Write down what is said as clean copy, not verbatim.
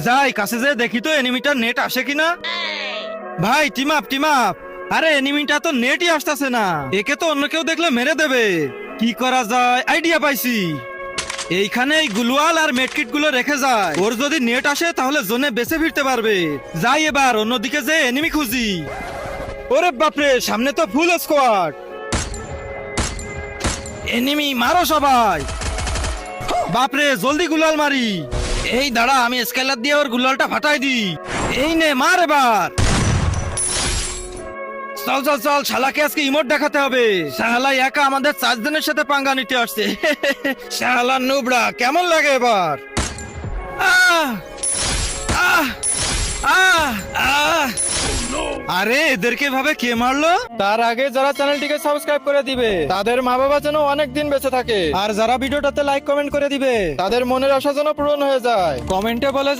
যাই কাছে যে দেখি তো এনিমিটার নেট আসে কিনা। ভাই টিম আপ। আরে এনিমিটা তো নেটই আসতেছে না, একে তো অন্য কেউ দেখলে মেরে দেবে। কি করা যায়, আইডিয়া পাইছি। এইখানে এই গ্লুয়াল আর মেডকিট গুলো রেখে যায়, ওর যদি নেট আসে তাহলে জোনে বেঁচে ফিরতে পারবে। যাই এবার অন্যদিকে যে এনিমি খুঁজি। ওরে বাপরে, সামনে তো ফুল স্কোয়াড। এনিমি মারো সবাই। বাপরে, জলদি গুলাল মারি। এই দাঁড়া, আমি স্কেলার দিয়ে ওর গুলালটা ফাটাই দি। এই নে মার এবার। চল শালাকে আজকে ইমোট দেখাতে হবে। শালা একা আমাদের 4 জনের সাথে পাঙ্গা নিতে আসছে। শালা নুবড়া, কেমন লাগে এবার? আহ আহ আহ আহ আরে এদেরকে ভাবে কে মারলো? তার আগে যারা চ্যানেলটিকে সাবস্ক্রাইব করে দিবে তাদের মা বাবা যেন অনেক দিন বেঁচে থাকে, আর যারা ভিডিওটাতে লাইক কমেন্ট করে দিবে তাদের মনের আশা যেন পূরণ হয়ে যায়। কমেন্টে বলে